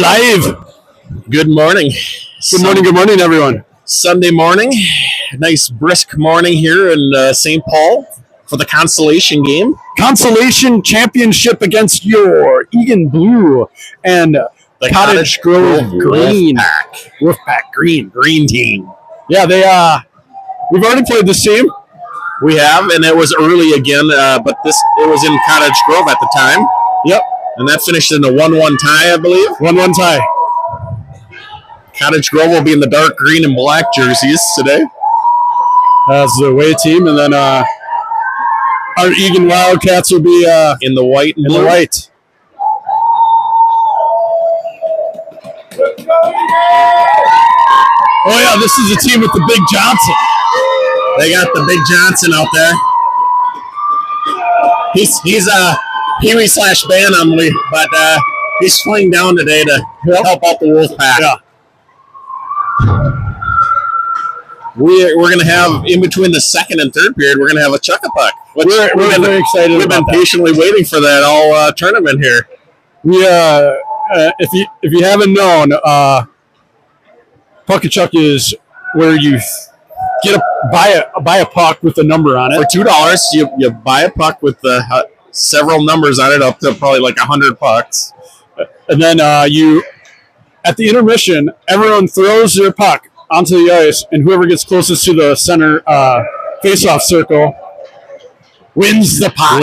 live. Good morning. Good morning, everyone. Sunday morning. Nice brisk morning here in St. Paul for the Consolation game. Consolation Championship against your Eagan Blue and The Cottage Grove Green. Wolfpack Green team. Yeah, we've already played this team. We have, and it was early again, but it was in Cottage Grove at the time. Yep. And that finished in a 1-1 tie, I believe. 1-1 tie. Cottage Grove will be in the dark green and black jerseys today. That's the away team, and then our Eagan Wildcats will be in the white and in blue. the white. Oh yeah, this is the team with the Big Johnson. They got the Big Johnson out there. He's a Pee-wee/Bantam, but he's flying down today to help out the Wolfpack. Yeah. We're going to have, in between the second and third period, we're going to have a chuck-a-puck. We're very excited. We've been patiently waiting for that all tournament here. We if you haven't known, Puck-a-Chuck is where you buy a puck with a number on it. For $2, you buy a puck with several numbers on it, up to probably like 100 pucks. And then at the intermission, everyone throws their puck onto the ice, and whoever gets closest to the center face-off circle wins the pot.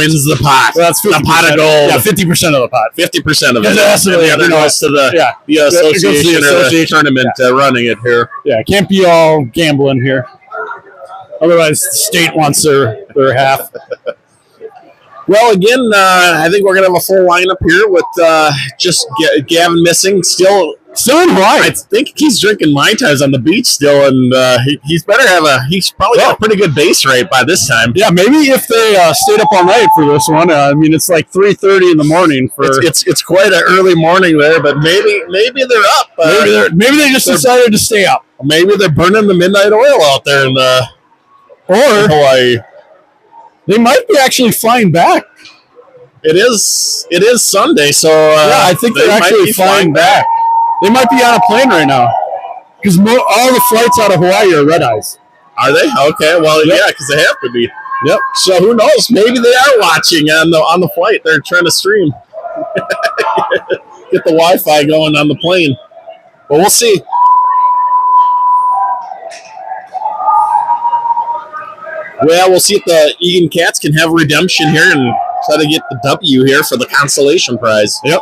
So that's the pot of gold. Yeah, 50% of the pot. 50% of it. That's and the other goes to the association or the tournament running it here. Yeah, it can't be all gambling here. Otherwise, the state wants their half. Well, again, I think we're going to have a full lineup here with just Gavin missing. Still in Hawaii. I think he's drinking Mai Tais on the beach still, and he's probably got a pretty good base rate by this time. Yeah, maybe if they stayed up all night for this one. I mean, it's like 3:30 in the morning. It's quite an early morning there, but maybe they're up. Maybe they just decided to stay up. Maybe they're burning the midnight oil out there in Hawaii. They might be actually flying back. It is Sunday, so yeah, I think they're actually flying back. They might be on a plane right now because all the flights out of Hawaii are red eyes. Are they? Okay, well, yeah, because they have to be. Yep. So who knows? Maybe they are watching on the flight. They're trying to stream, get the Wi-Fi going on the plane. But we'll see. Well, we'll see if the Eagan Cats can have redemption here and try to get the W here for the consolation prize. Yep.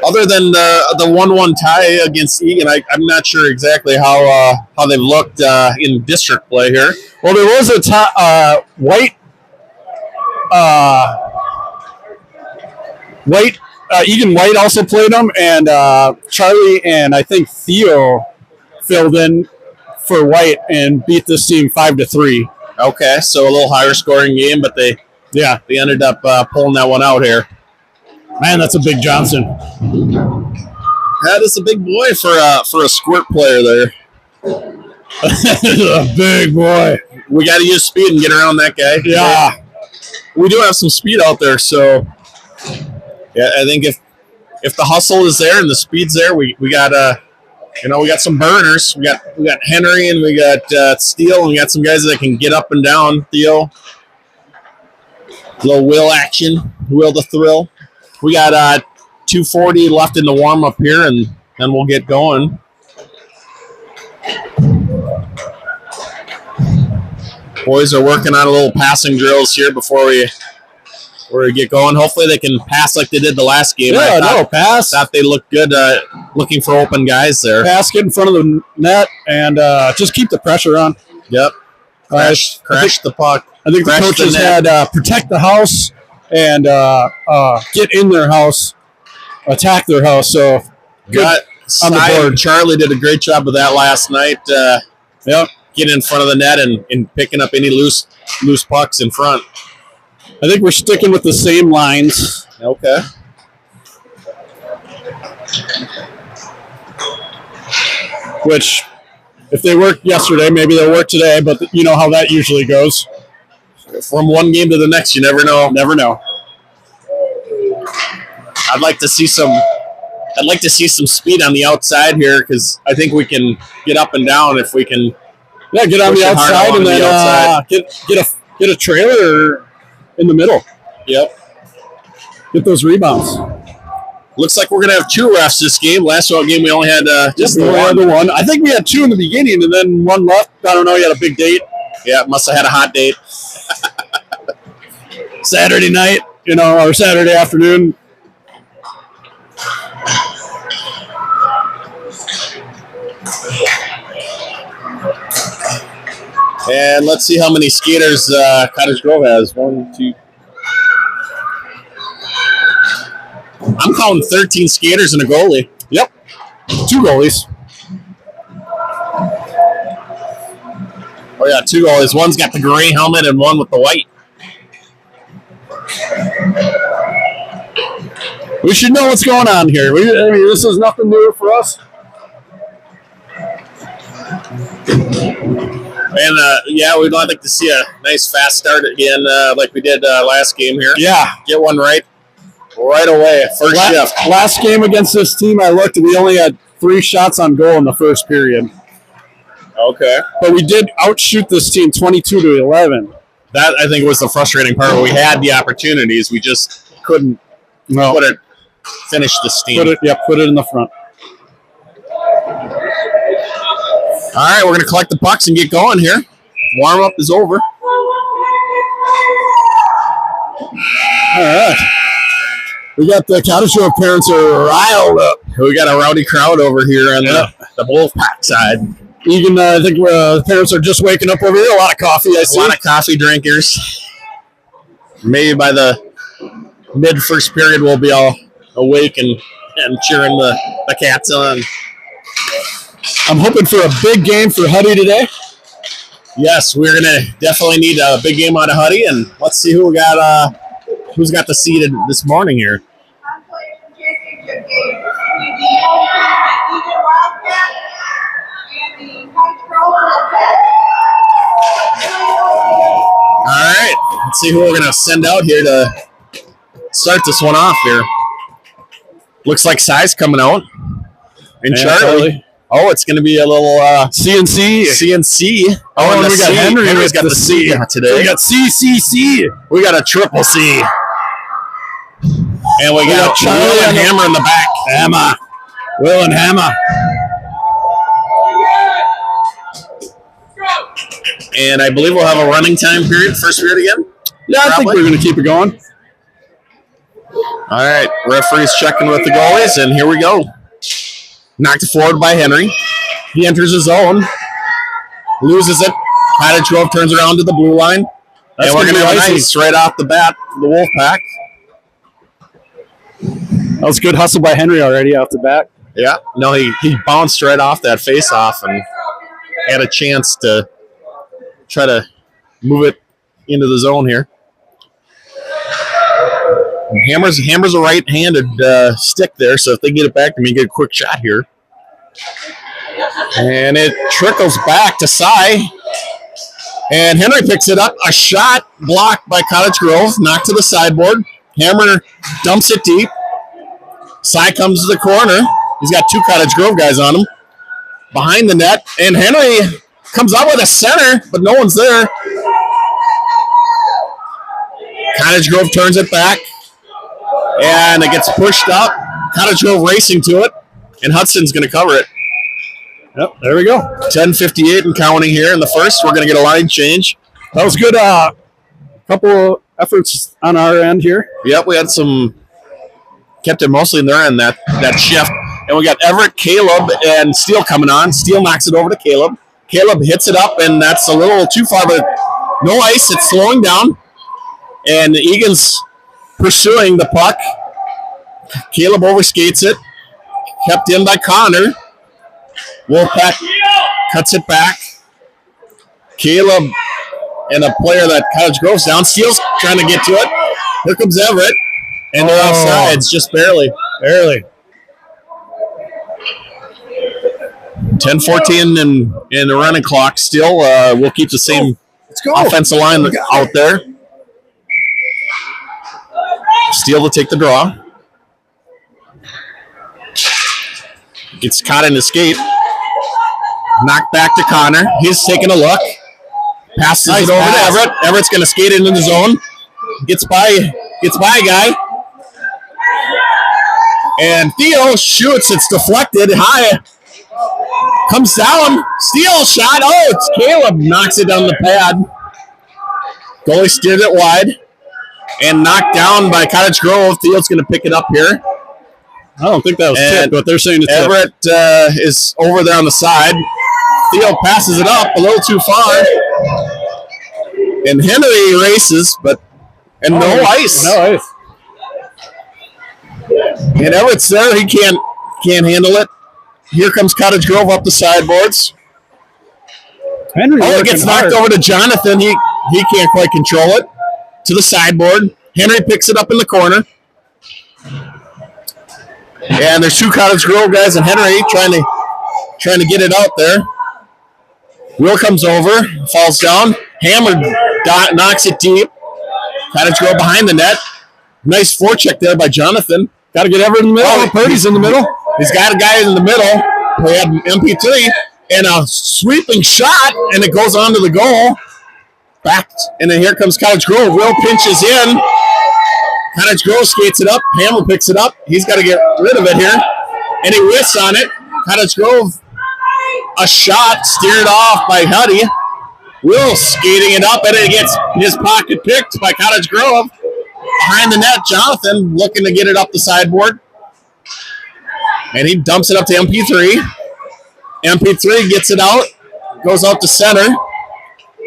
Other than the 1-1 tie against Eagan, I'm not sure exactly how they've looked in district play here. Well, there was a Eagan White also played them, and Charlie and I think Theo filled in for White and beat this team 5-3. Okay, so a little higher scoring game, but they ended up pulling that one out here. Man, that's a Big Johnson. That is a big boy for a squirt player there. A big boy. We got to use speed and get around that guy. Yeah. We do have some speed out there, so yeah, I think if the hustle is there and the speed's there, we got we got some burners. We got Henry and we got Steele, and we got some guys that can get up and down. Theo, a little will action, will the thrill. We got 2:40 left in the warm up here, and then we'll get going. Boys are working on a little passing drills here before we get going. Hopefully they can pass like they did the last game. Pass. Thought they looked good looking for open guys there. Pass, get in front of the net, and just keep the pressure on. Yep. Crash the puck. I think the coaches had protect the house and get in their house, attack their house. So good on the board. Charlie did a great job of that last night. Getting in front of the net and picking up any loose pucks in front. I think we're sticking with the same lines. Okay. Which, if they worked yesterday, maybe they'll work today, but you know how that usually goes. From one game to the next, you never know. Never know. I'd like to see some speed on the outside here because I think we can get up and down if we can. Yeah, get on the outside and then get a trailer in the middle. Yep. Get those rebounds. Looks like we're gonna have 2 refs this game. Last game we only had just the one. I think we had 2 in the beginning and then 1 left. I don't know. He had a big date. Yeah, must have had a hot date. Saturday night, or Saturday afternoon. And let's see how many skaters Cottage Grove has. 1, 2. I'm counting 13 skaters and a goalie. Yep. 2 goalies. Oh, yeah, 2 goalies. One's got the gray helmet and one with the white. We should know what's going on here. This is nothing new for us. And, we'd like to see a nice fast start again like we did last game here. Yeah. Get one right away, first shift. Last game against this team, I looked, and we only had 3 shots on goal in the first period. Okay. But we did outshoot this team 22-11. That, I think, was the frustrating part. Where we had the opportunities. We just couldn't finish this team. Put it in the front. All right, we're going to collect the pucks and get going here. Warm-up is over. All right. We got the Cottage Grove parents are riled up. We got a rowdy crowd over here on the Wolfpack side. Eagan, I think the parents are just waking up over here. A lot of coffee, I see. A lot of coffee drinkers. Maybe by the mid-first period, we'll be all awake and cheering the cats on. I'm hoping for a big game for Huddy today. Yes, we're going to definitely need a big game out of Huddy, and let's see who's got the seed this morning here. All right, let's see who we're going to send out here to start this one off here. Looks like Si's coming out. And Charlie. Oh, it's going to be a little CNC. Oh, and we got Henry. Henry's got the C today. We got CCC. We got a triple C. And we got Charlie and Hammer in the back. Hammer. Will and Hammer. And I believe we'll have a running time period, first period again. Yeah, I think we're going to keep it going. All right, referee's checking with the goalies, and here we go. Knocked forward by Henry. He enters his zone, loses it. Cottage Grove turns around to the blue line. And we're going to have a nice right off the bat for the Wolfpack. That was good hustle by Henry already off the bat. Yeah, no, he bounced right off that face-off and had a chance to try to move it into the zone here. And Hammer's a right-handed stick there, so if they get it back to me, get a quick shot here. And it trickles back to Si. And Henry picks it up. A shot blocked by Cottage Grove, knocked to the sideboard. Hammer dumps it deep. Si comes to the corner. He's got 2 Cottage Grove guys on him. Behind the net. And Henry comes out with a center, but no one's there. Cottage Grove turns it back. And it gets pushed up. Cottage Grove racing to it. And Hudson's going to cover it. Yep, there we go. 10:58 and counting here in the first. We're going to get a line change. That was good. Couple of efforts on our end here. Yep, we had kept it mostly in their end, that shift. And we got Everett, Caleb, and Steele coming on. Steele knocks it over to Caleb. Caleb hits it up, and that's a little too far, but no ice. It's slowing down. And Eagan's pursuing the puck. Caleb overskates it. Kept in by Connor. Wolfpack cuts it back. Caleb and a player that Cottage Grove's down. Steele's trying to get to it. Here comes Everett. And they're offsides, just barely. 10:14 in the running clock. Still, we'll keep the same offensive line out there. Steele to take the draw. Gets caught in the skate. Knocked back to Connor. He's taking a look. Passes it over to Everett. Everett's going to skate into the zone. Gets by a guy. And Theo shoots. It's deflected high. Comes down. Steal shot. Oh, it's Caleb. Knocks it down the pad. Goalie steered it wide. And knocked down by Cottage Grove. Theo's going to pick it up here. I don't think that was tipped, but they're saying it's Everett is over there on the side. Theo passes it up a little too far. And Henry races, and no ice. No ice. And Everett's there. He can't handle it. Here comes Cottage Grove up the sideboards. Henry it gets knocked over to Jonathan. He can't quite control it. To the sideboard. Henry picks it up in the corner. And there's two Cottage Grove guys and Henry trying to get it out there. Will comes over, falls down. Hammer knocks it deep. Cottage Grove behind the net. Nice forecheck there by Jonathan. Got to get Everett in the middle. Oh, Purdy's in the middle. He's got a guy in the middle. We had MP3 and a sweeping shot, and it goes onto the goal. Back, and then here comes Cottage Grove. Will pinches in. Cottage Grove skates it up. Hammer picks it up. He's got to get rid of it here. And he whiffs on it. Cottage Grove, a shot steered off by Huddy. Will skating it up, and it gets his pocket picked by Cottage Grove. Behind the net, Jonathan looking to get it up the sideboard. And he dumps it up to MP3. MP3 gets it out. Goes out to center.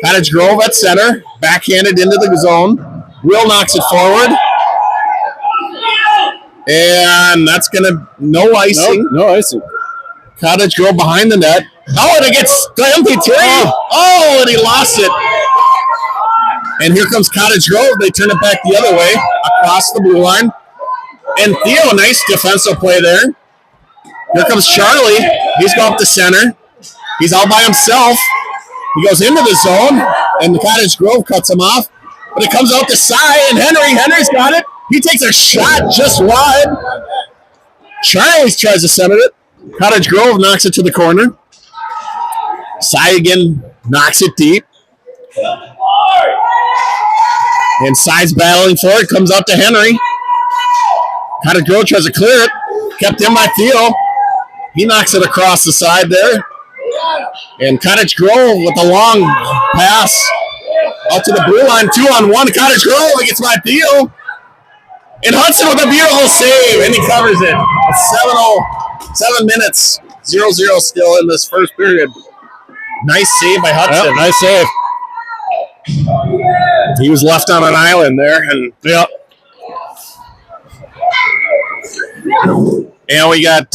Cottage Grove at center. Backhanded into the zone. Will knocks it forward. And that's going to... No icing. No icing. Cottage Grove behind the net. Oh, and it gets to MP3. Oh, and he lost it. And here comes Cottage Grove. They turn it back the other way, across the blue line. And Theo, nice defensive play there. Here comes Charlie. He's going up to center. He's all by himself. He goes into the zone, and the Cottage Grove cuts him off. But it comes out to Cy, and Henry's got it. He takes a shot just wide. Charlie tries to center it. Cottage Grove knocks it to the corner. Cy again knocks it deep. And Cy's battling for it. Comes out to Henry. Cottage Grove tries to clear it. Kept in by Theo. He knocks it across the side there. And Cottage Grove with a long pass out to the blue line. 2-on-1. Cottage Grove gets by Theo. And Hudson with a beautiful save. And he covers it. 7 minutes. 0-0 still in this first period. Nice save by Hudson. Yep, nice save. He was left on an island there. And and we got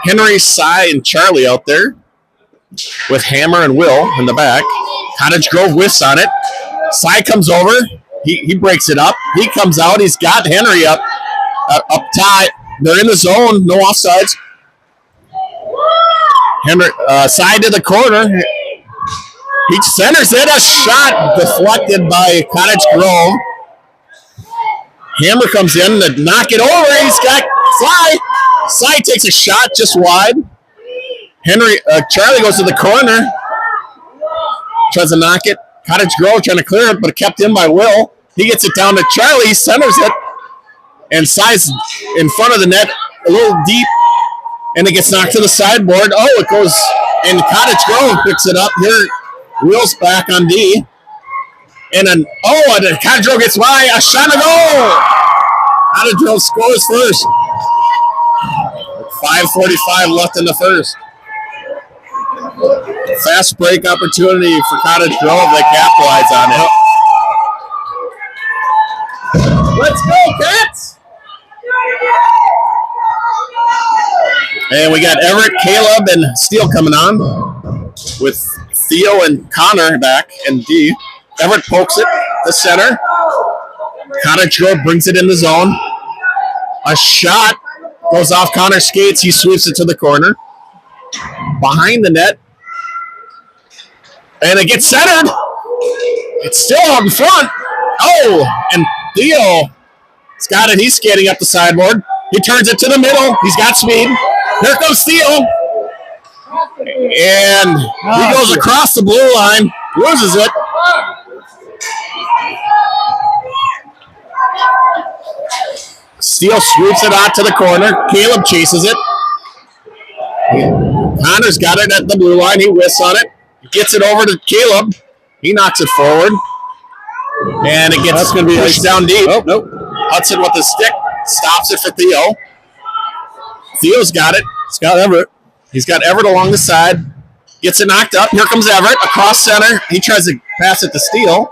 Henry, Cy, and Charlie out there with Hammer and Will in the back. Cottage Grove whiffs on it. Cy comes over. He breaks it up. He comes out. He's got Henry up tight. They're in the zone. No offsides. Henry, Cy to the corner. He centers it. A shot deflected by Cottage Grove. Hammer comes in to knock it over. He's got Cy. Cy takes a shot just wide. Charlie goes to the corner. Tries to knock it. Cottage Grove trying to clear it, but kept in by Will. He gets it down to Charlie. He centers it. And Cy's in front of the net a little deep. And it gets knocked to the sideboard. Oh, it goes. And Cottage Grove picks it up. Here, Will's back on D. And then, and Cottage Grove gets by. A shot and a goal. Cottage Grove scores first. 5:45 left in the first. Fast break opportunity for Cottage Grove. They capitalize on it. Let's go, Cats! And we got Everett, Caleb, and Steele coming on with Theo and Connor back and D. Everett pokes it to center. Cottage Grove brings it in the zone. A shot goes off Connor's skates. He sweeps it to the corner. Behind the net. And it gets centered. It's still out in front. Oh, and Theo's got it. He's skating up the sideboard. He turns it to the middle. He's got speed. Here comes Steele. And he goes across the blue line, loses it. Steele sweeps it out to the corner. Caleb chases it. Connor's got it at the blue line. He whisks on it. Gets it over to Caleb. He knocks it forward. And it gets pushed down deep. Oh, nope. Hudson with the stick. Stops it for Theo. Theo's got it. It's got Everett. He's got Everett along the side. Gets it knocked up. Here comes Everett across center. He tries to pass it to Steele.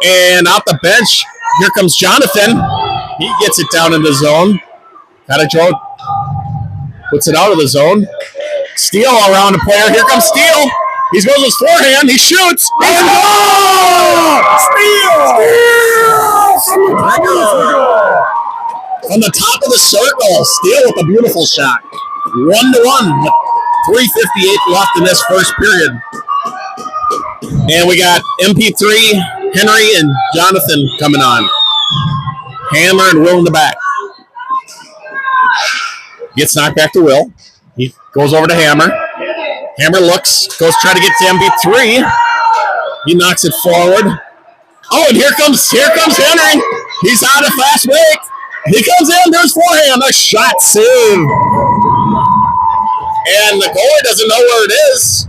And out the bench, here comes Jonathan. He gets it down in the zone. Cottage puts it out of the zone. Steele around the player. Here comes Steele. He goes his forehand. He shoots. And goal! Steele! From the top of the circle, Steele with a beautiful shot. 1-1 with 3:58 left in this first period. And we got MP3, Henry, and Jonathan coming on. Hammer and Will in the back. Gets knocked back to Will. He goes over to Hammer. Hammer looks, goes try to get to MP3. He knocks it forward. Oh, and here comes Henry. He's on a fast break. He comes in, there's forehand, a shot save. And the goalie doesn't know where it is.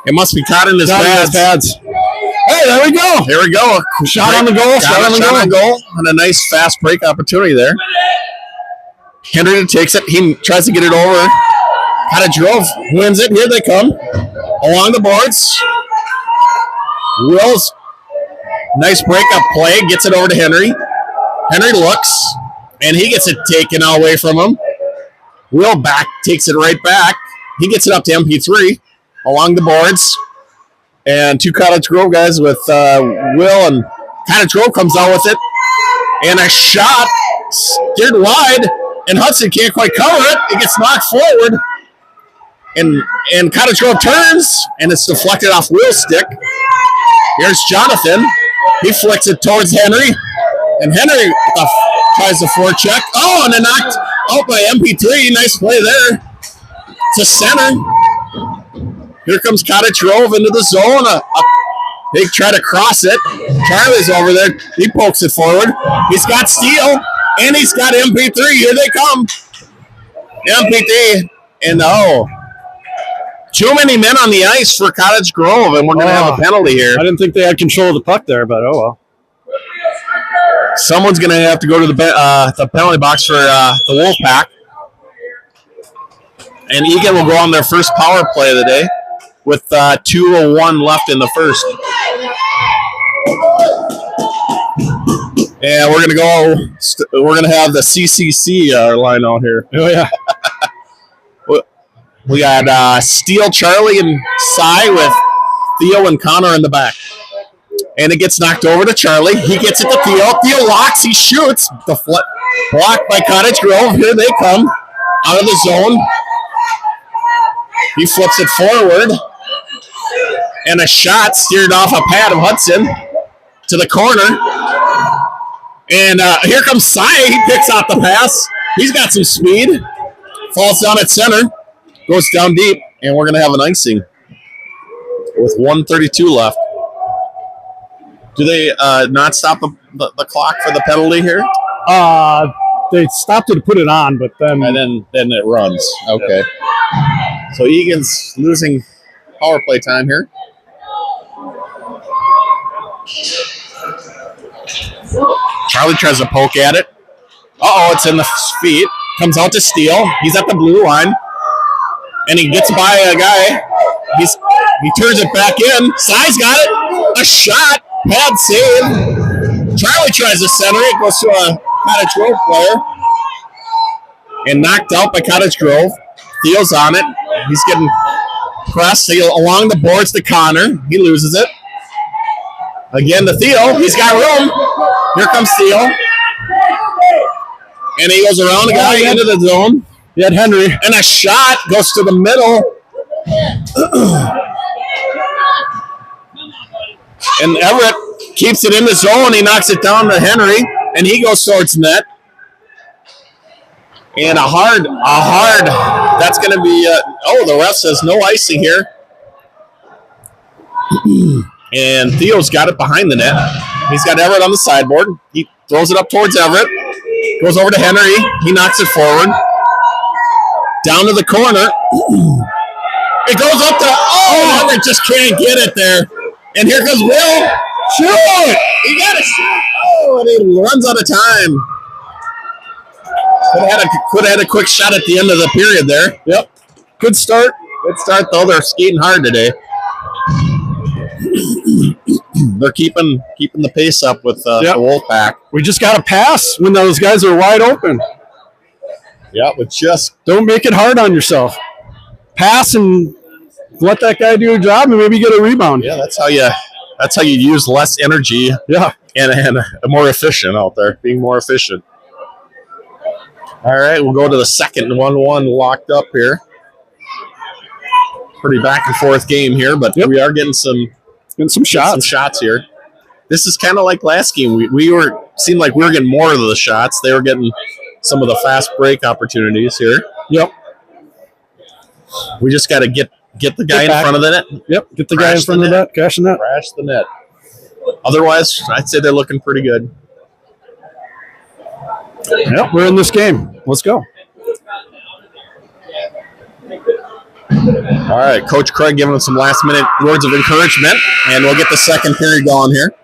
It must be caught in his pads. Hey, there we go. Here we go. Shot on the goal. Shot on goal. And a nice fast break opportunity there. Henry takes it. He tries to get it over. Cottage Grove wins it. Here they come. Along the boards. Will's nice breakup play. Gets it over to Henry. Henry looks. And he gets it taken away from him. Will takes it right back. He gets it up to MP3. Along the boards. And two Cottage Grove guys with Will, and Cottage Grove comes out with it. And a shot steered wide, and Hudson can't quite cover it. It gets knocked forward. And Cottage Grove turns, and it's deflected off Will's stick. Here's Jonathan. He flicks it towards Henry. And Henry tries the forecheck. Oh, and then knocked out by MP3. Nice play there. To center. Here comes Cottage Grove into the zone. They try to cross it. Charlie's over there. He pokes it forward. He's got Steele, and he's got MP3. Here they come. MP3. And too many men on the ice for Cottage Grove, and we're going to have a penalty here. I didn't think they had control of the puck there, but oh well. Someone's going to have to go to the penalty box for the Wolfpack. And Eagan will go on their first power play of the day with 2:01 left in the first. And we're going to go, we're going to have the CCC line out here. Oh, yeah. We got Steele, Charlie, and Cy with Theo and Connor in the back. And it gets knocked over to Charlie. He gets it to Theo. Theo locks. He shoots. Blocked by Cottage Grove. Here they come out of the zone. He flips it forward. And a shot steered off a pad of Hudson to the corner. And here comes Cy. He picks out the pass. He's got some speed. Falls down at center. Goes down deep. And we're going to have an icing with 1:32 left. Do they not stop the clock for the penalty here? They stopped it to put it on, but then... And then it runs. Okay. Yeah. So Egan's losing power play time here. Charlie tries to poke at it. It's in the feet. Comes out to Steele. He's at the blue line. And he gets by a guy. He turns it back in. Cy's got it. A shot. Pad save. Charlie tries to center it. Goes to a Cottage Grove player. And knocked out by Cottage Grove. Theo's on it. He's getting pressed along the boards to Connor. He loses it. Again to Theo. He's got room. Here comes Theo. And he goes around the guy into the zone. He had Henry. And a shot goes to the middle. And Everett keeps it in the zone. He knocks it down to Henry. And he goes towards net. And a hard. That's going to be. The ref says no icing here. And Theo's got it behind the net. He's got Everett on the sideboard. He throws it up towards Everett. Goes over to Henry. He knocks it forward. Down to the corner. It goes up to. Everett just can't get it there. And here comes Will. Shoot! He got it. And he runs out of time. Could have had a quick shot at the end of the period there. Yep. Good start. Good start, though. They're skating hard today. They're keeping the pace up with the Wolfpack. We just got to pass when those guys are wide open. Yeah, but just don't make it hard on yourself. Pass and let that guy do a job and maybe get a rebound. Yeah, that's how you use less energy. Yeah, and more efficient out there, being more efficient. All right, we'll go to the second 1-1 locked up here. Pretty back and forth game here, but we are getting some shots here. This is kind of like last game. Seemed like we were getting more of the shots. They were getting some of the fast break opportunities here. Yep. We just got to get the guy in front of the net. Yep. Get the guy in front of the net. Cash the net. Crash the net. Otherwise, I'd say they're looking pretty good. Yep, we're in this game. Let's go. All right, Coach Craig giving us some last-minute words of encouragement, and we'll get the second period going here.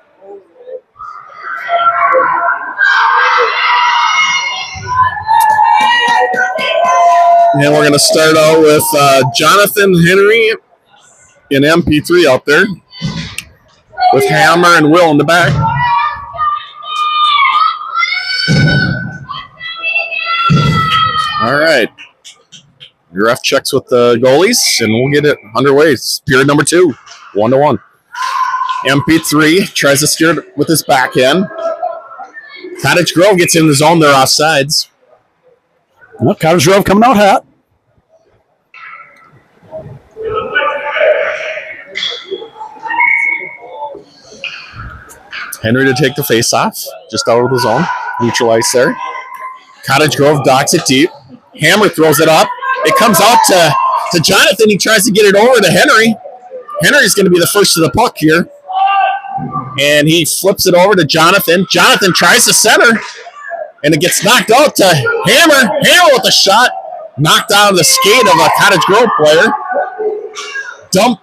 And we're going to start out with Jonathan Henry in MP3 out there with Hammer and Will in the back. All right. Your ref checks with the goalies, and we'll get it underway. It's period number 2, 1-1. MP3 tries to steer it with his backhand. Cottage Grove gets in the zone. They're offsides. Well, Cottage Grove coming out hot. Henry to take the face-off, just out of the zone. Neutral ice there. Cottage Grove docks it deep. Hammer throws it up. It comes out to Jonathan. He tries to get it over to Henry. Henry's going to be the first to the puck here. And he flips it over to Jonathan. Jonathan tries to center. And it gets knocked out to Hammer. Hammer with a shot. Knocked out of the skate of a Cottage Grove player. Dump.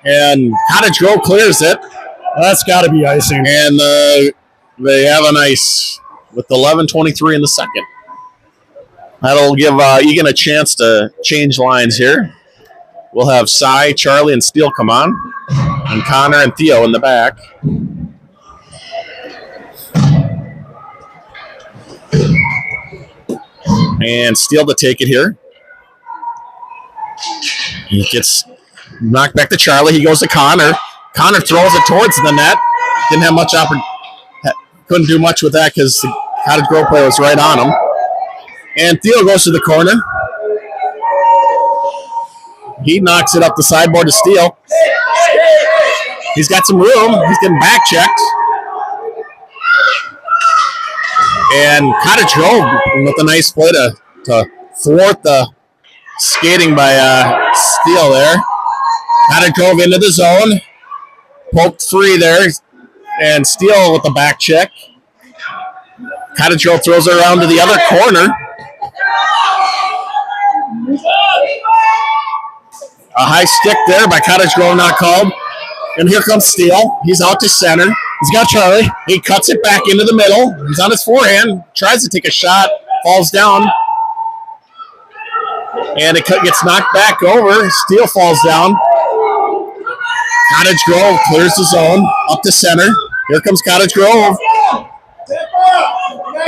And Cottage Grove clears it. That's got to be icing. And they have an ice with 11:23 in the second. That'll give Eagan a chance to change lines here. We'll have Cy, Charlie, and Steele come on. And Connor and Theo in the back. And Steele to take it here. He gets knocked back to Charlie. He goes to Connor. Connor throws it towards the net. Didn't have much couldn't do much with that because the Cottage Grove player was right on him. And Theo goes to the corner. He knocks it up the sideboard to Steele. He's got some room. He's getting back checked. And Cottage Grove with a nice play to thwart the skating by Steele there. Cottage Grove into the zone. Poked free there. And Steele with the back check. Cottage Grove throws it around to the other corner. A high stick there by Cottage Grove, not called. And here comes Steele. He's out to center. He's got Charlie. He cuts it back into the middle. He's on his forehand. Tries to take a shot. Falls down. And it gets knocked back over. Steele falls down. Cottage Grove clears the zone. Up to center. Here comes Cottage Grove.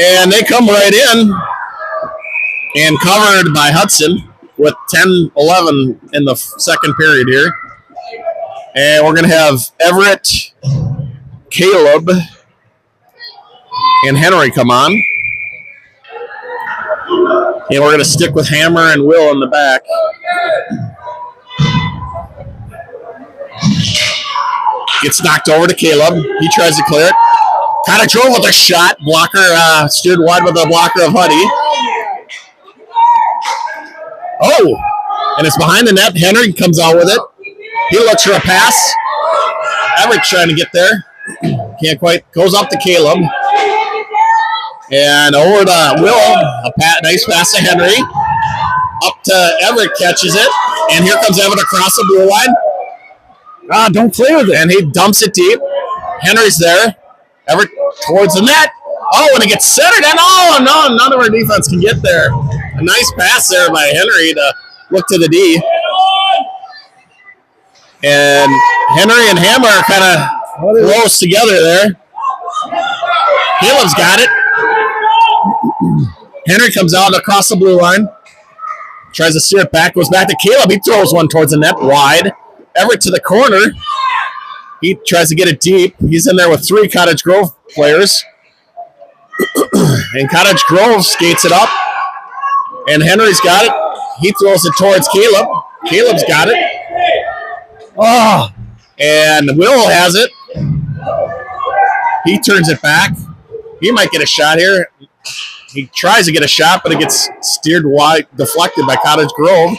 And they come right in. And covered by Hudson with 10-11 in the second period here. And we're going to have Everett, Caleb, and Henry come on. And we're going to stick with Hammer and Will in the back. Gets knocked over to Caleb. He tries to clear it. Cottage Grove with a shot. Blocker steered wide with a blocker of Huddy. Oh, and it's behind the net. Henry comes out with it. He looks for a pass. Everett trying to get there. Can't quite. Goes up to Caleb. And over to Will. Nice pass to Henry. Up to Everett, catches it. And here comes Everett across the blue line. Don't play with it. And he dumps it deep. Henry's there. Everett towards the net. Oh, and it gets centered. And no, none of our defense can get there. A nice pass there by Henry to look to the D. And Henry and Hammer are kind of close together there. Caleb's got it. Henry comes out across the blue line. Tries to steer it back. Goes back to Caleb. He throws one towards the net wide. Everett to the corner. He tries to get it deep. He's in there with 3 Cottage Grove players. And Cottage Grove skates it up. And Henry's got it. He throws it towards Caleb. Caleb's got it. Oh, and Will has it. He turns it back. He might get a shot here. He tries to get a shot, but it gets steered wide, deflected by Cottage Grove.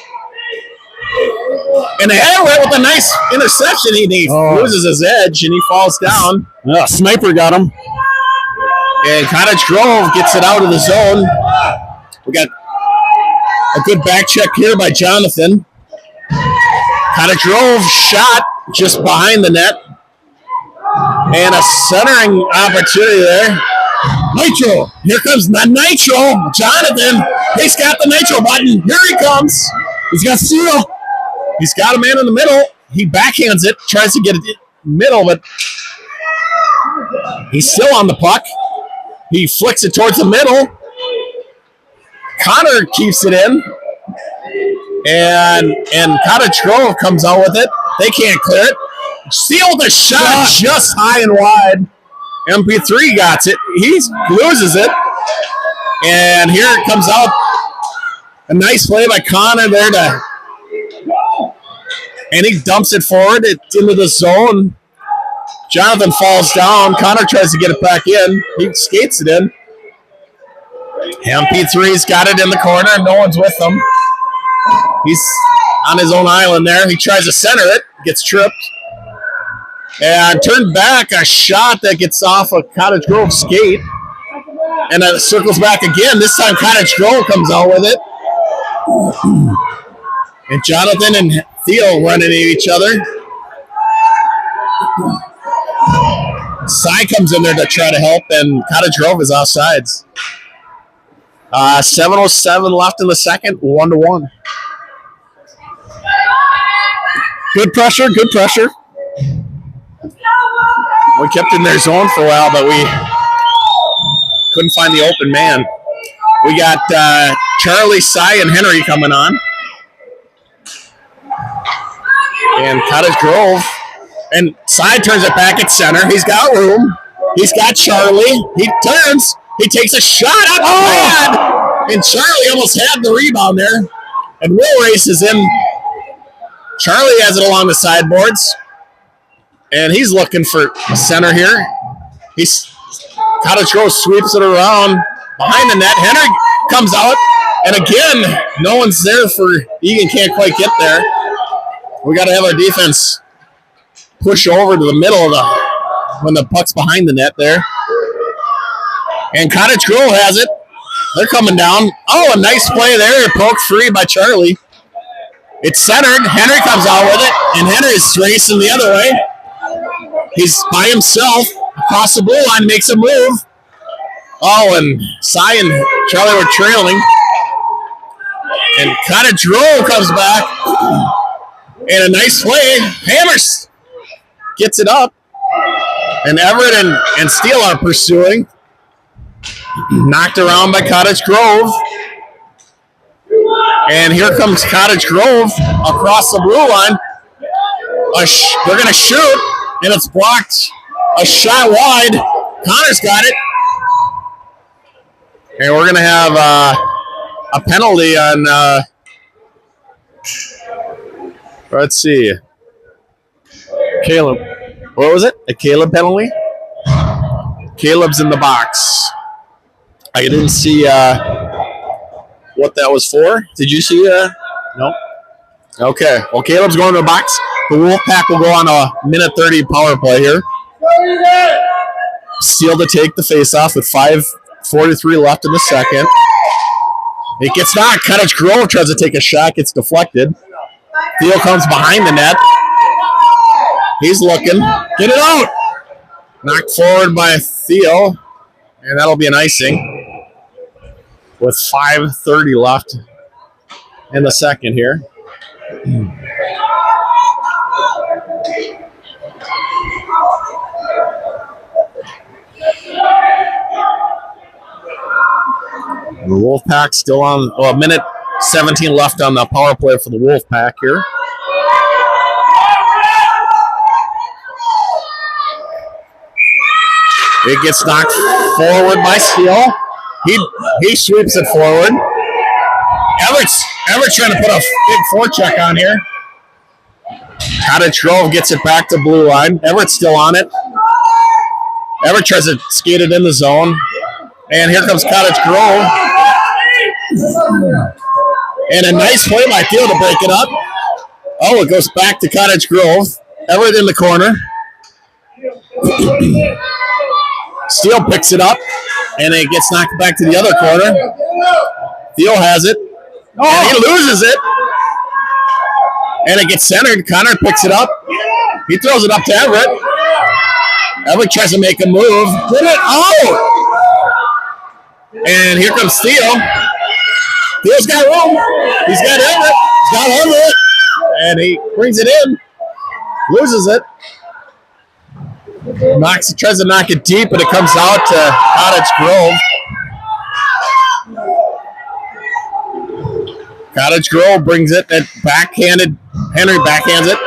And Everett with a nice interception. He loses his edge and he falls down. Sniper got him. And Cottage Grove gets it out of the zone. We got a good back check here by Jonathan. Cottage Grove shot just behind the net. And a centering opportunity there. Nitro. Here comes the Nitro. Jonathan. He's got the Nitro button. Here he comes. He's got Seal. He's got a man in the middle. He backhands it. Tries to get it in the middle, but he's still on the puck. He flicks it towards the middle. Connor keeps it in. And Cottage Grove comes out with it. They can't clear it. Seal the shot just high and wide. MP3 got it. He loses it. And here it comes out. A nice play by Connor there and he dumps it forward. It's into the zone. Jonathan falls down. Connor tries to get it back in. He skates it in. MP3's got it in the corner. No one's with him. He's on his own island there. He tries to center it. Gets tripped. And turned back. A shot that gets off a Cottage Grove skate. And then it circles back again. This time Cottage Grove comes out with it. And Jonathan and Theo running at each other. Cy comes in there to try to help, and Cottage Grove is offsides. 7:07 left in the second, 1-1. Good pressure, good pressure. We kept in their zone for a while, but we couldn't find the open man. We got Charlie, Cy, and Henry coming on. And Cottage Grove. And Cy turns it back at center. He's got room. He's got Charlie. He turns. He takes a shot up the pad. And Charlie almost had the rebound there. And Will races in. Charlie has it along the sideboards. And he's looking for a center here. Cottage Grove sweeps it around behind the net. Henry comes out. And again, no one's there for Eagan. Can't quite get there. We got to have our defense push over to the middle of when the puck's behind the net there. And Cottage Grove has it. They're coming down. Oh, a nice play there. Poke free by Charlie. It's centered. Henry comes out with it. And Henry's racing the other way. He's by himself across the blue line, makes a move. Oh, and Cy and Charlie were trailing. And Cottage Grove comes back. And a nice play. Hammers gets it up. And Everett and Steele are pursuing. Knocked around by Cottage Grove. And here comes Cottage Grove across the blue line. They're going to shoot. And it's blocked. A shot wide. Connor's got it. And we're going to have a penalty on... let's see. Caleb. What was it? A Caleb penalty? Caleb's in the box. I didn't see what that was for. Did you see Nope. Okay. Well, Caleb's going to the box. The Wolf Pack will go on a minute 30 power play here. Steele to take the face-off with 5:43 left in the second. It gets knocked. Cottage Grove tries to take a shot, gets deflected. Theo comes behind the net. He's looking. Get it out. Knocked forward by Theo. And that'll be an icing. With 5:30 left in the second here. The Wolfpack still on, well, a minute 17 left on the power play for the Wolfpack here. It gets knocked forward by Steele. He sweeps it forward. Everett's trying to put a big forecheck on here. Cottage Grove gets it back to blue line. Everett's still on it. Everett tries to skate it in the zone. And here comes Cottage Grove. And a nice play by Theo to break it up. Oh, it goes back to Cottage Grove. Everett in the corner. Steele picks it up, and it gets knocked back to the other corner. Theo has it, and he loses it. And it gets centered. Connor picks it up. He throws it up to Everett. Everett tries to make a move. Get it out! And here comes Theo. Theo's got room. He's got Everett. He's got Everett. And he brings it in. Loses it. Tries to knock it deep, but it comes out to Cottage Grove. Cottage Grove brings it and backhanded. Henry backhands it.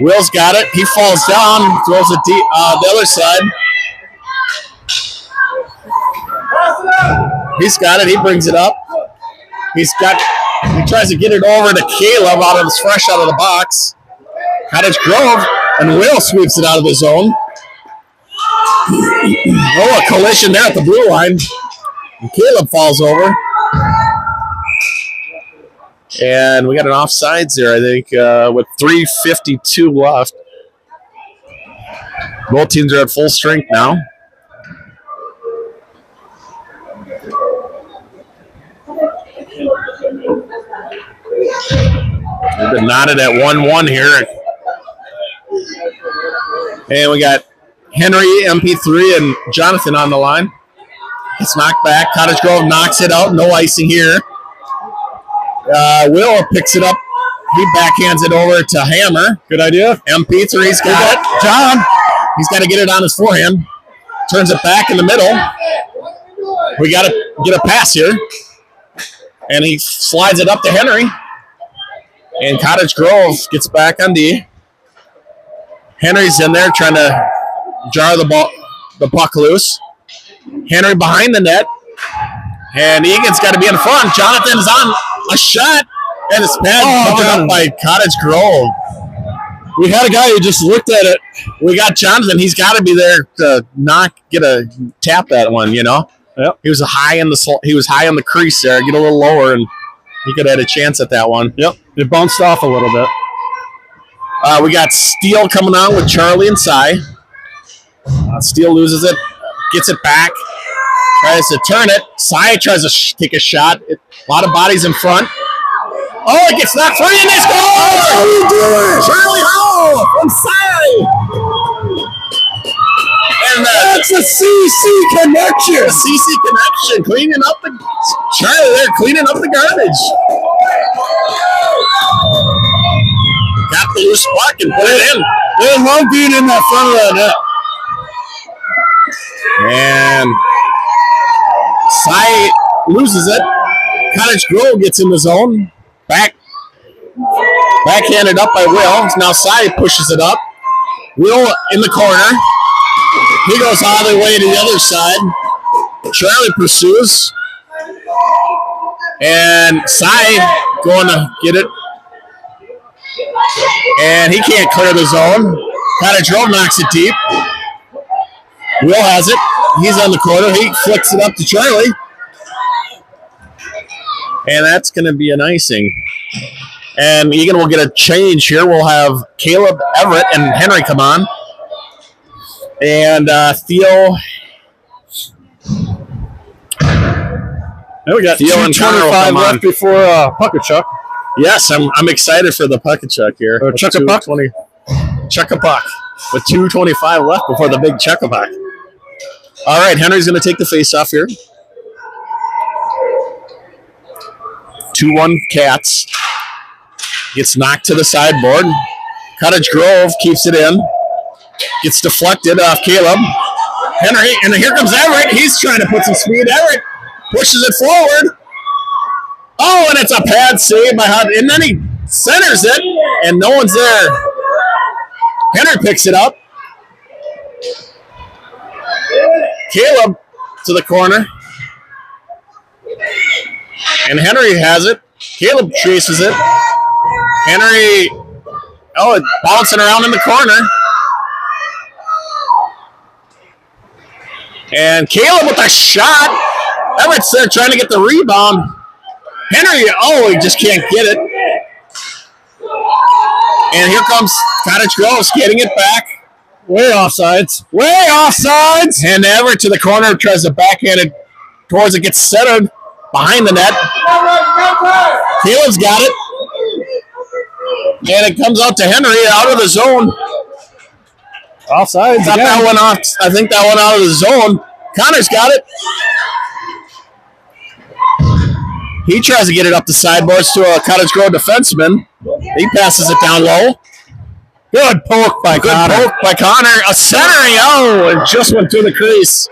Will's got it. He falls down, throws it deep the other side. He's got it. He brings it up. He tries to get it over to Caleb fresh out of the box. Cottage Grove, and Will sweeps it out of the zone. Oh, a collision there at the blue line. And Caleb falls over. And we got an offsides there, I think, with 3:52 left. Both teams are at full strength now. We've been knotted at 1-1 here. And we got Henry, MP3, and Jonathan on the line. It's knocked back. Cottage Grove knocks it out. No icing here. Will picks it up. He backhands it over to Hammer. Good idea. MP3's got it. John. He's got to get it on his forehand. Turns it back in the middle. We got to get a pass here. And he slides it up to Henry. And Cottage Grove gets back on D. Henry's in there trying to jar the puck loose. Henry behind the net. And Eagan's got to be in front. Jonathan's on a shot. And it's covered up by Cottage Grove. We had a guy who just looked at it. We got Jonathan. He's got to be there to tap that one, you know? Yep. He was high in the crease there. Get a little lower, and he could have had a chance at that one. Yep. It bounced off a little bit. We got Steele coming on with Charlie and Cy. Steele loses it, gets it back, tries to turn it. Cy tries to take a shot. A lot of bodies in front. Oh, it gets knocked free, and they score! How you doing? Charlie Howell from Cy. And that's a CC connection. The CC connection, cleaning up the garbage. Got the loose puck and put it in. They love being in that front of that net. And Cy loses it. Cottage Grove gets in the zone. Backhanded up by Will. Now Cy pushes it up. Will in the corner. He goes all the way to the other side. Charlie pursues. And Cy going to get it. And he can't clear the zone. Cottage Grove knocks it deep. Will has it. He's on the corner. He flicks it up to Charlie. And that's going to be an icing. And Eagan will get a change here. We'll have Caleb, Everett, and Henry come on. And Theo. And we got Theo and Connor will 2:25 come left on. before Puck-a-Chuck. Yes, I'm excited for the Puck-a-Chuck here. Or Chuck-a-Puck? Chuck-a-Puck. With 2:25 left before the big Chuck-a-Puck. All right, Henry's going to take the face-off here. 2-1 Cats. Gets knocked to the sideboard. Cottage Grove keeps it in. Gets deflected off Caleb. Henry, and here comes Everett. He's trying to put some speed. Everett pushes it forward. Oh, and it's a pad save by Hunt. And then he centers it, and no one's there. Henry picks it up. Caleb to the corner. And Henry has it. Caleb chases it. Henry, it's bouncing around in the corner. And Caleb with a shot. Everett's there trying to get the rebound. Henry, he just can't get it. And here comes Cottage Grove getting it back. Way offsides. And Everett to the corner, tries to backhand it towards it, gets centered behind the net. Caleb's got it. And it comes out to Henry out of the zone. Offsides. That one off. I think that one out of the zone. Connor's got it. He tries to get it up the sideboards to a Cottage Grove defenseman. He passes it down low. Good poke by Connor. A centering. It just went through the crease.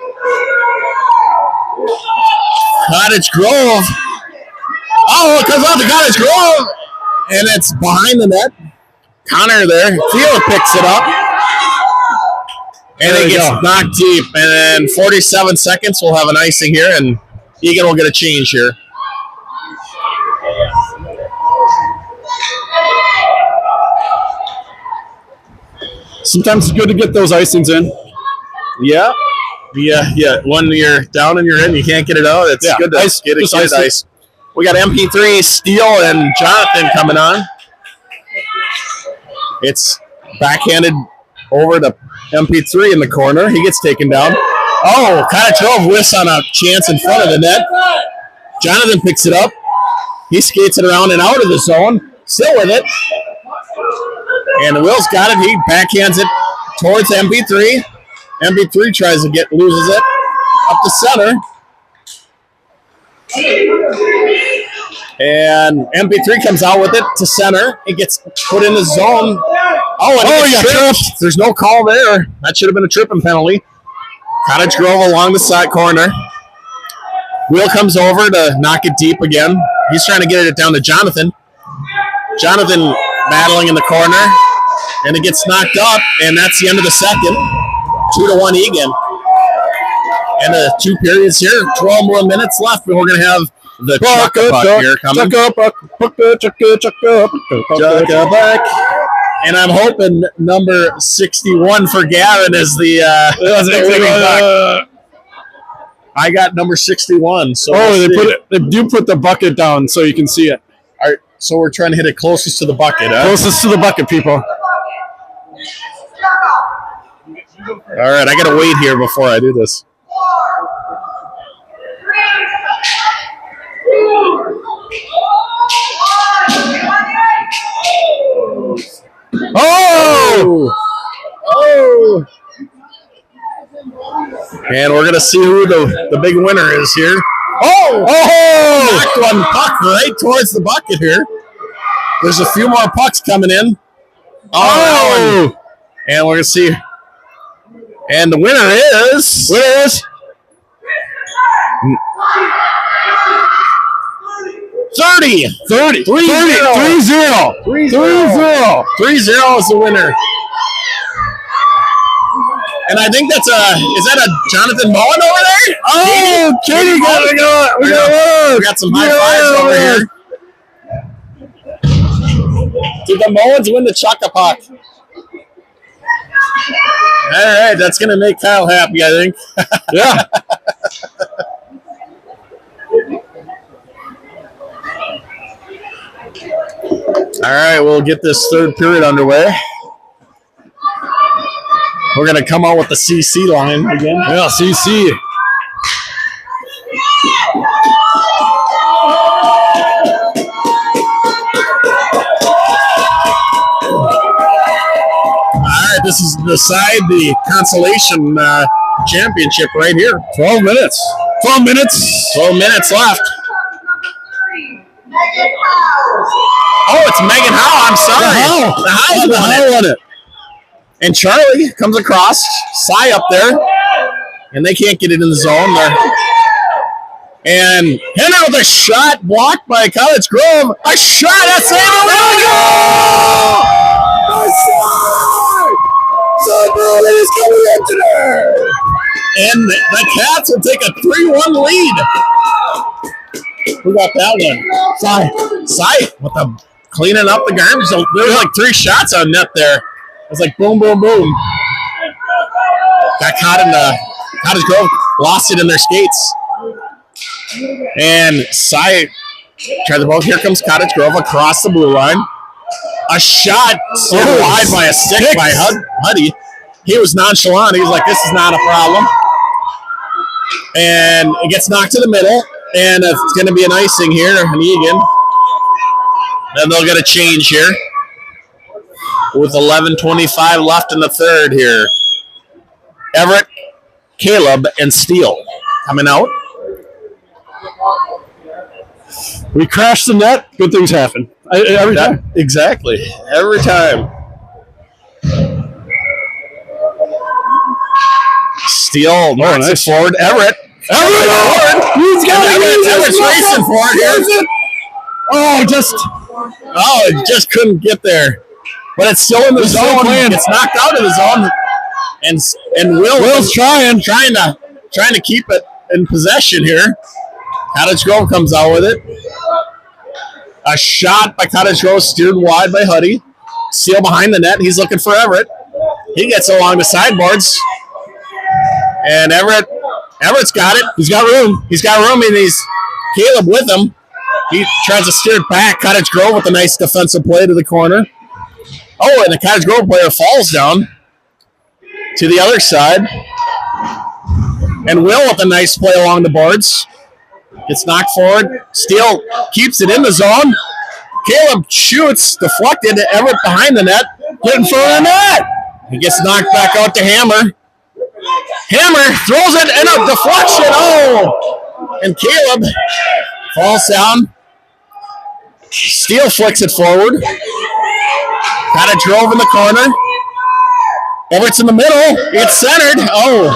Cottage Grove. It comes out to Cottage Grove. And it's behind the net. Connor there. Theo picks it up. And it gets knocked deep. And then 47 seconds, we'll have an icing here. And Eagan will get a change here. Sometimes it's good to get those icings in. Yeah. When you're down and you're in, you can't get it out. It's good to get it ice. We got MP3, Steele, and Jonathan coming on. It's backhanded over to MP3 in the corner. He gets taken down. Cottage Grove whiffs on a chance in front of the net. Jonathan picks it up. He skates it around and out of the zone. Still with it. And Will's got it. He backhands it towards MP3. MP3 tries to loses it up the center. And MP3 comes out with it to center. It gets put in the zone. He got tripped. There's no call there. That should have been a tripping penalty. Cottage Grove along the side corner. Will comes over to knock it deep again. He's trying to get it down to Jonathan. Jonathan battling in the corner. And it gets knocked up. And that's the end of the second. 2-1 Eagan. And the 2 periods here. 12 more minutes left. But we're going to have the Chuck-a-Puck here coming. Chuck-a-Puck. And I'm hoping number 61 for Gavin is the winning puck. I got number 61. So they do put the bucket down so you can see it. All right, so we're trying to hit it closest to the bucket. Closest to the bucket, people. All right, I got to wait here before I do this. And we're going to see who the big winner is here. Knocked one puck right towards the bucket here. There's a few more pucks coming in. And we're going to see. And the winner is... 30. 3-0. 3-0 is the winner. And I think that's is that a Jonathan Mullen over there? Katie got it. We got some high fives over here. Did the Mullins win the Chuck-a-Puck? All right, that's going to make Kyle happy, I think. All right, we'll get this third period underway. We're going to come out with the CC line again. Yeah, CC. All right, this is decide the Consolation championship right here. 12 minutes. 12 minutes. 12 minutes left. Oh, it's Megan Howe. I'm sorry. The Howe won it. And Charlie comes across. Cy up there. And they can't get it in the zone there. And Henry with a shot blocked by Cottage Grove. A shot at Samuel. Somebody is coming in today. And the Cats will take a 3-1 lead. Who got that one? Cy with the cleaning up the garbage. So there was like 3 shots on net there. It was like boom, boom, boom. Got caught in the Cottage Grove, lost it in their skates. And Cy tried the ball. Here comes Cottage Grove across the blue line. A shot so wide by a stick by Huddy. He was nonchalant. He was like, this is not a problem. And it gets knocked to the middle. And it's going to be an icing here in Eagan. Then they'll get a change here with 11:25 left in the third here. Everett, Caleb, and Steele coming out. We crashed the net. Good things happen. Every time. Exactly. Every time. Steele knocks it forward. Everett. He's got it. Everett's racing for it here. It just couldn't get there. But it's still in the zone. It's knocked out of the zone. And Will's trying to keep it in possession here. Cottage Grove comes out with it. A shot by Cottage Grove steered wide by Huddy. Steele behind the net. He's looking for Everett. He gets along the sideboards. And Everett's got it. He's got room. And he's Caleb with him. He tries to steer it back. Cottage Grove with a nice defensive play to the corner. Oh, and the Cottage Grove player falls down to the other side. And Will with a nice play along the boards. Gets knocked forward. Steele keeps it in the zone. Caleb shoots, deflected. Everett behind the net. Get in front of the net. He gets knocked back out to Hammer. Hammer throws it and a deflection. Oh! And Caleb falls down. Steele flicks it forward. Cottage Grove in the corner. Everett's in the middle. It's centered. Oh.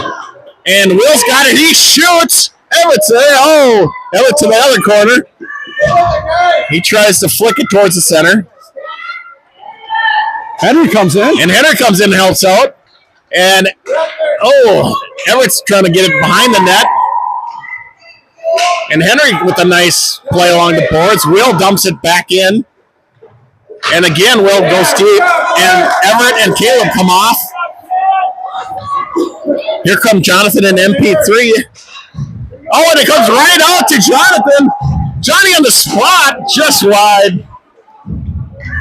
And Will's got it. He shoots. Everett's there. Oh. Everett to the other corner. He tries to flick it towards the center. Henry comes in. And helps out. And, Everett's trying to get it behind the net. And Henry with a nice play along the boards. Will dumps it back in. And again, Will goes deep. And Everett and Caleb come off. Here come Jonathan and MP3. Oh, and it comes right out to Jonathan. Johnny on the spot, just wide.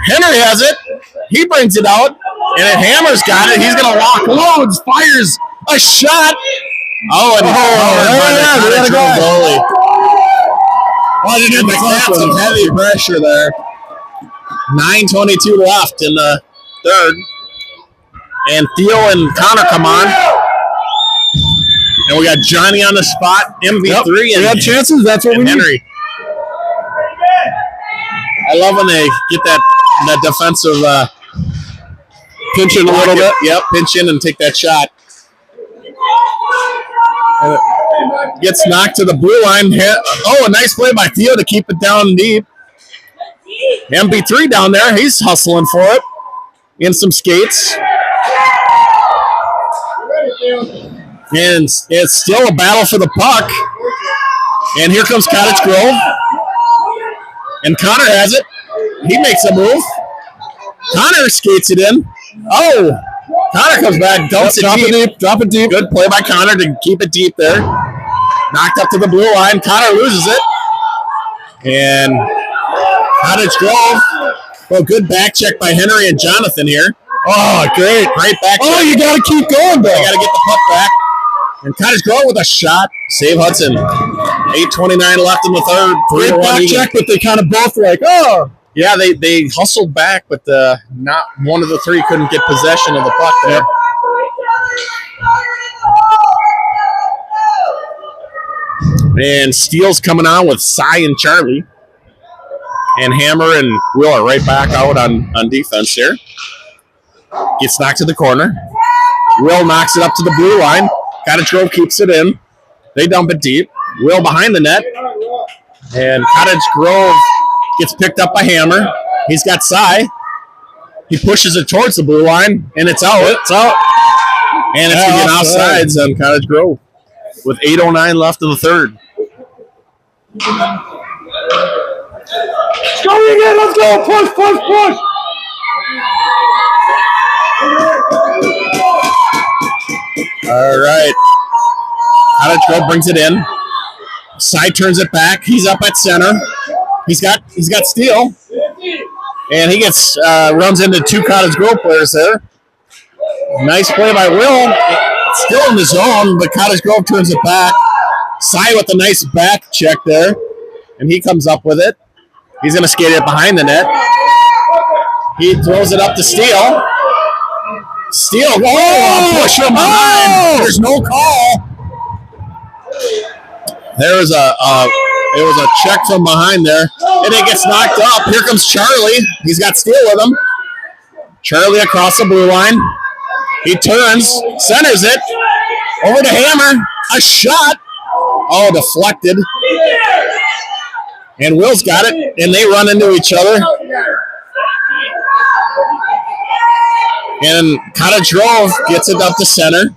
Henry has it. He brings it out. And then Hammer's got it. He's going to walk loads, fires a shot. Oh, and they got a goalie. Oh, they did the Cats some heavy pressure there. 9:22 left in the third. And Theo and Connor come on. And we got Johnny on the spot, MV3. We have chances. That's what we Henry. need. I love when they get that defensive pinch in a little bit. Yep, pinch in and take that shot. Gets knocked to the blue line. Oh, a nice play by Theo to keep it down deep. MB3 down there. He's hustling for it. In some skates. And it's still a battle for the puck. And here comes Cottage Grove. And Connor has it. He makes a move. Connor skates it in. Oh! Connor comes back, dumps it deep. Drop it deep. Good play by Connor to keep it deep there. Knocked up to the blue line. Connor loses it. And Cottage Grove Well, good back check by Henry and Jonathan here. Oh, great. Great back check. Oh, you got to keep going, though. They got to get the puck back. And Cottage Grove with a shot. Save Hudson. 8:29 left in the third. Great back check, but they kind of both were like, oh. Yeah, they hustled back, but not one of the three couldn't get possession of the puck there. And Steele's coming on with Cy and Charlie. And Hammer and Will are right back out on defense here. Gets knocked to the corner. Will knocks it up to the blue line. Cottage Grove keeps it in. They dump it deep. Will behind the net. And Cottage Grove gets picked up by Hammer. He's got Cy. He pushes it towards the blue line, and it's out. It's out. And it's going to get offsides on Cottage Grove with 8:09 left in the third. Let's go, Eagan. Let's go. Push, push, push. All right. Cottage Grove brings it in. Cy turns it back. He's up at center. He's got Steele. And he gets runs into two Cottage Grove players there. Nice play by Will. Still in the zone, but Cottage Grove turns it back. Cy with a nice back check there. And he comes up with it. He's going to skate it behind the net. He throws it up to Steele. Steele. Oh, push from behind. There's no call. There was it was a check from behind there. And it gets knocked up. Here comes Charlie. He's got Steele with him. Charlie across the blue line. He turns, centers it. Over to Hammer. A shot. Oh, deflected. And Will's got it. And they run into each other. And Cottage Grove gets it up to center.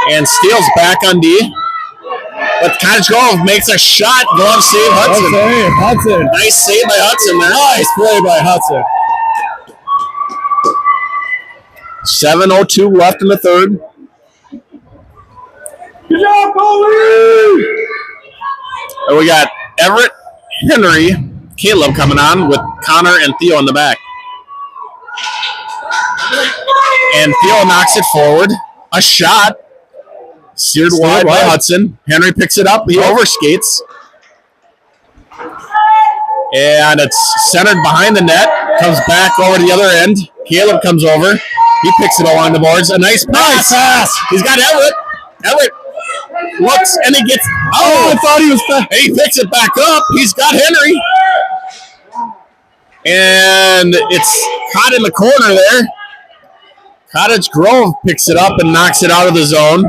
And Steele's back on D. But Cottage Grove makes a shot. Glove save Hudson. Hudson. Nice save by Hudson there. Nice play by Hudson. 7:02 left in the third. Good job, Coley! And we got Everett, Henry, Caleb coming on with Connor and Theo in the back. And Theo knocks it forward. A shot. Steered wide by Hudson. Henry picks it up. He overskates. And it's centered behind the net. Comes back over to the other end. Caleb comes over. He picks it along the boards. A nice pass. He's got Everett. Everett looks and he gets. Oh, I thought he was fast. He picks it back up. He's got Henry. And it's caught in the corner there. Cottage Grove picks it up and knocks it out of the zone.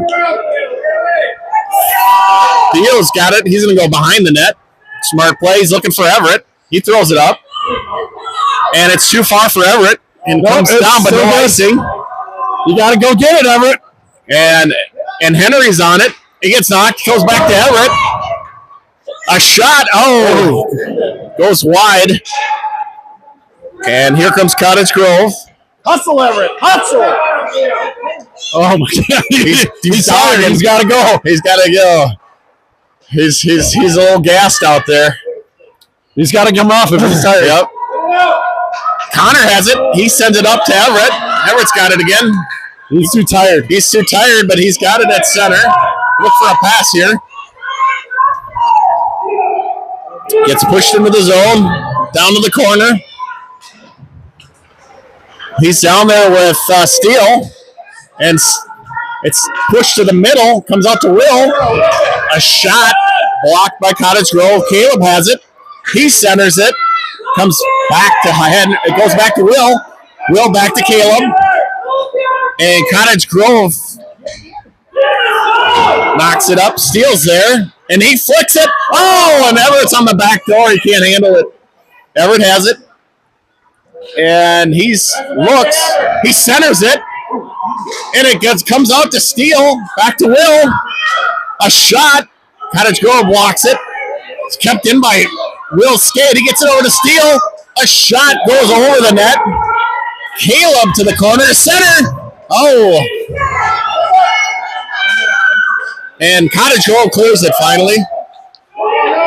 Theo's got it. He's going to go behind the net. Smart play. He's looking for Everett. He throws it up. And it's too far for Everett. And comes down, but no icing. You got to go get it, Everett. And Henry's on it. He gets knocked. Goes back to Everett. A shot. Oh. Goes wide. And here comes Cottage Grove. Hustle, Everett. Hustle. Oh, my God. He's tired. He's got to go. He's got to go. He's a little gassed out there. He's got to come off if he's tired. Yep. Connor has it. He sends it up to Everett. Everett's got it again. He's too tired. He's too tired, but he's got it at center. Look for a pass here. Gets pushed into the zone. Down to the corner. He's down there with Steele. And it's pushed to the middle. Comes out to Will. A shot blocked by Cottage Grove. Caleb has it. He centers it. Comes back to Henry. It goes back to Will. Will back to Caleb. And Cottage Grove knocks it up. Steele's there. And he flicks it. Oh, and Everett's on the back door. He can't handle it. Everett has it. And he looks. He centers it. And it comes out to Steele. Back to Will. A shot. Cottage Grove blocks it. It's kept in by Will skate. He gets it over to Steele. A shot goes over the net. Caleb to the corner. Center. Oh. And Cottage Grove clears it finally.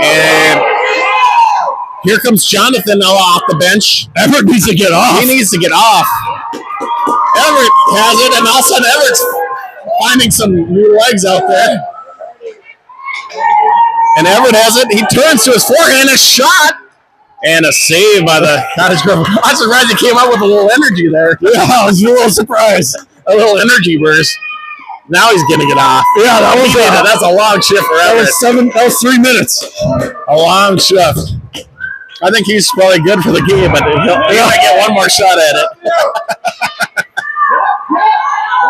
And Here comes Jonathan off the bench. Everett needs to get off. He needs to get off. Everett has it, and all of a sudden Everett's finding some new legs out there. And Everett has it. He turns to his forehand, a shot, and a save by the Cottage Grove. I'm surprised he came up with a little energy there. Yeah, I was a little surprised. A little energy burst. Now he's getting it off. Yeah, that's a long shift for Everett. That was 3 minutes. A long shift. I think he's probably good for the game, but he'll get one more shot at it.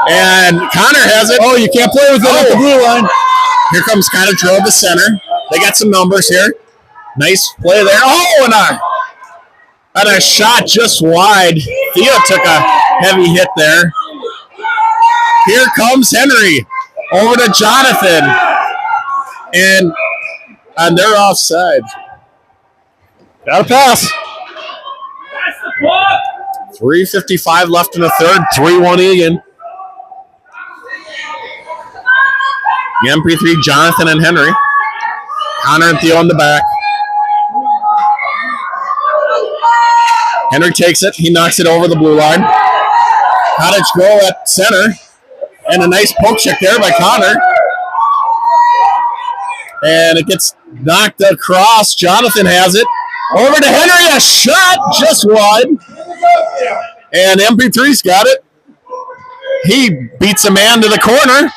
And Connor has it. Oh, you can't play with it at the blue line. Here comes Cottage Grove, the center. They got some numbers here. Nice play there. Oh, and a shot just wide. Theo took a heavy hit there. Here comes Henry over to Jonathan. And they're offside. Got a pass. 3:55 left in the third. 3-1 Eagan. The MP3, Jonathan and Henry. Connor and Theo on the back. Henry takes it. He knocks it over the blue line. Cottage Grove at center. And a nice poke check there by Connor. And it gets knocked across. Jonathan has it. Over to Henry. A shot just wide. And MP3's got it. He beats a man to the corner.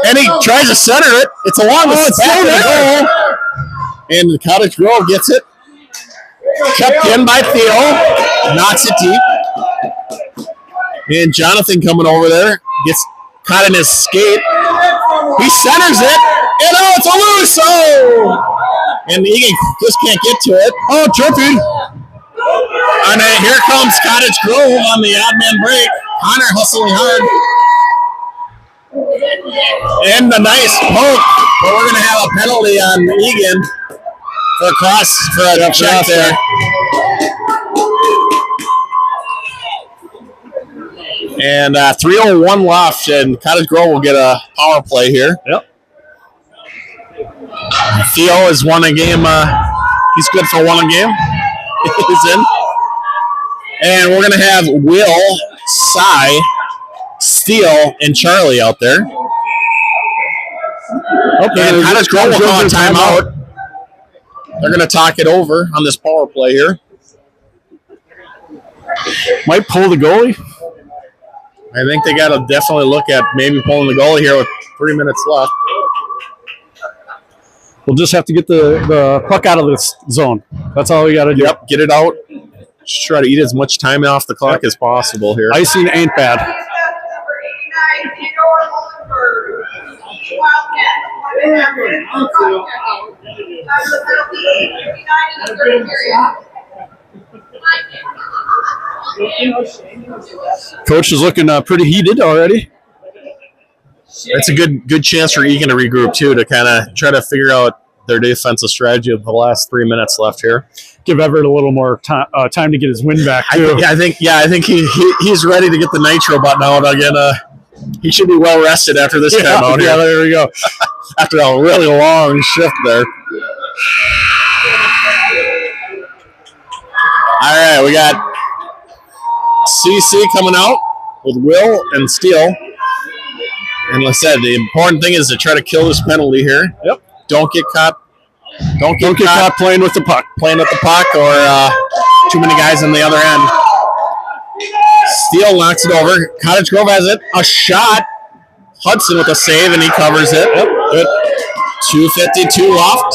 And he tries to center it. It's along the back of the goal. And the Cottage Grove gets it. Kept in by Theo. Knocks it deep. And Jonathan coming over there. Gets caught in his skate. He centers it. And it's a loose. And Eagan just can't get to it. Oh, tripping. And then here comes Cottage Grove on the odd man break. Connor hustling hard. And a nice poke. But we're going to have a penalty on Eagan for a check there. And 3:01 left, and Cottage Grove will get a power play here. Yep. Theo has won a game. He's good for one game. He's in. And we're going to have Will, Cy, Steele, and Charlie out there. Okay, and Cottage Grove will call a timeout. They're going to talk it over on this power play here. Might pull the goalie. I think they got to definitely look at maybe pulling the goalie here with 3 minutes left. We'll just have to get the puck out of this zone. That's all we got to do. Yep, get it out. Just try to eat as much time off the clock as possible here. Icing ain't bad. Coach is looking pretty heated already. It's a good chance for Eagan to regroup too, to kind of try to figure out their defensive strategy of the last 3 minutes left here. Give Everett a little more time to get his win back too. I think he's ready to get the nitro button out again. He should be well rested after this time out here. Yeah, there we go. After a really long shift there. All right, we got CC coming out with Will and Steele. And like I said, the important thing is to try to kill this penalty here. Yep. Don't get caught. Don't get caught playing with the puck. Or too many guys on the other end. Steele knocks it over. Cottage Grove has it. A shot. Hudson with a save, and he covers it. Yep. Good. 2:52 left.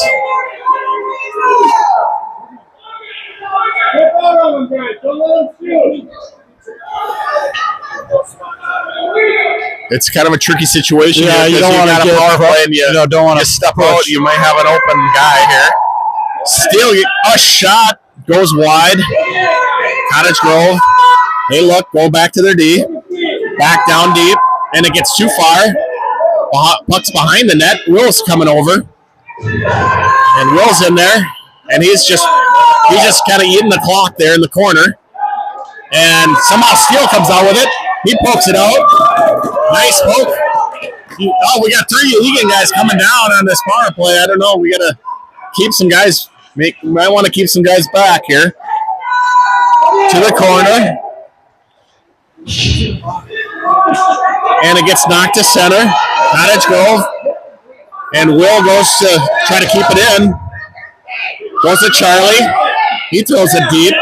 It's kind of a tricky situation. Yeah, you don't want to get power play and you don't want to step out. You might have an open guy here. Steele, a shot goes wide. Cottage Grove. They look, go back to their D. Back down deep, and it gets too far. Puck's behind the net. Will's coming over. And Will's in there. And he's just kind of eating the clock there in the corner. And somehow Steele comes out with it. He pokes it out. Nice poke. We got 3 Eagan guys coming down on this power play. I don't know. We got to keep some guys Might want to keep some guys back here. To the corner. And it gets knocked to center. Cottage Grove. And Will goes to try to keep it in. Goes to Charlie. He throws it deep.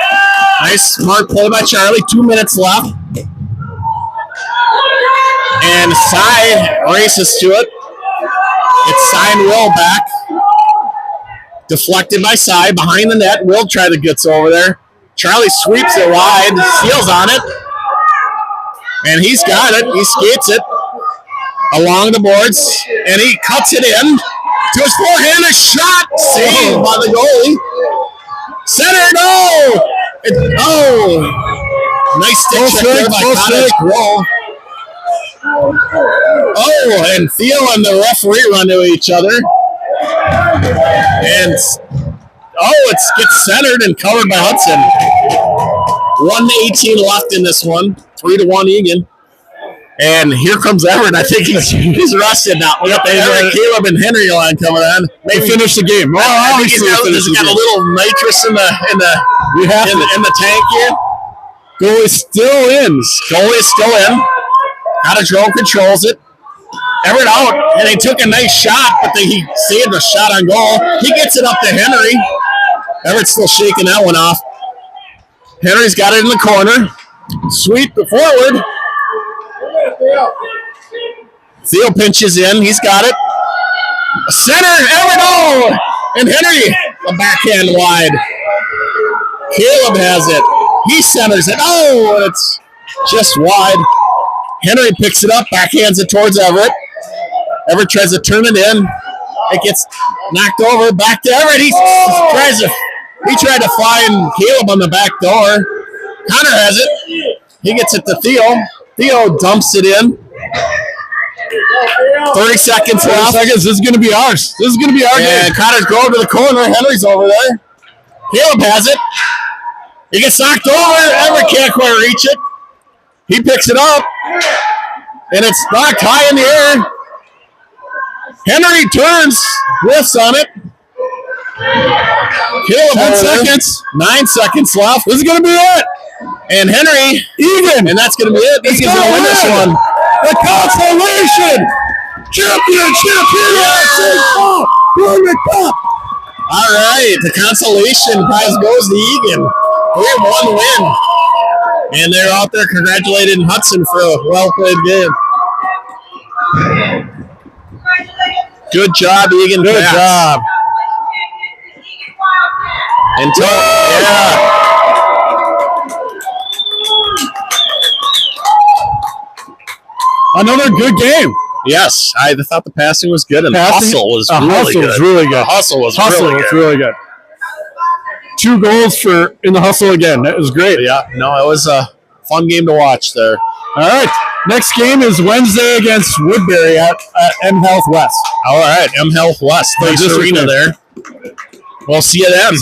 Nice, smart play by Charlie. 2 minutes left. And Cy races to it. It's Cy and Will back. Deflected by Cy. Behind the net. Will try to get over there. Charlie sweeps it wide. Steals on it. And he's got it. He skates it along the boards. And he cuts it in to his forehand. A shot. Saved by the goalie. Center. No. Nice stick check there by Cottage Grove. Oh, and Theo and the referee run to each other. And it gets centered and covered by Hudson. 1:18 left in this one. 3-1 Eagan. And here comes Everett. I think he's rusted now. We got the Everett, Caleb, and Henry line coming on. They finished the game. Well, I think he's got a little nitrous in the tank here. Goalie's still in. Cottage Grove controls it. Everett out, and they took a nice shot, but he saved a shot on goal. He gets it up to Henry. Everett's still shaking that one off. Henry's got it in the corner. Sweep forward. Theo pinches in. He's got it. Center, Everett, and Henry, a backhand wide. Caleb has it. He centers it. And it's just wide. Henry picks it up, backhands it towards Everett. Everett tries to turn it in. It gets knocked over. Back to Everett. He tried to find Caleb on the back door. Connor has it. He gets it to Theo. Theo dumps it in. 30 seconds left. This is going to be ours. This is going to be our game. And Cottage Grove to the corner. Henry's over there. Caleb has it. He gets knocked over. Everett can't quite reach it. He picks it up. And it's knocked high in the air. Henry turns. Whiffs on it. Caleb 10 seconds. 9 seconds left. This is going to be it. And Henry, Eagan. And that's going to be it. He's going to win this one. The Consolation Championship here. All right. The Consolation prize goes to Eagan. 3-1 win. And they're out there congratulating Hudson for a well-played game. Good job, Eagan. Good job. Another good game. Yes, I thought the passing was good, and the hustle was really good. The hustle was really good. 2 goals in the hustle again. That was great. Yeah, no, it was a fun game to watch there. All right. Next game is Wednesday against Woodbury at M Health West. All right, M Health West. Nice arena there. We'll see you then.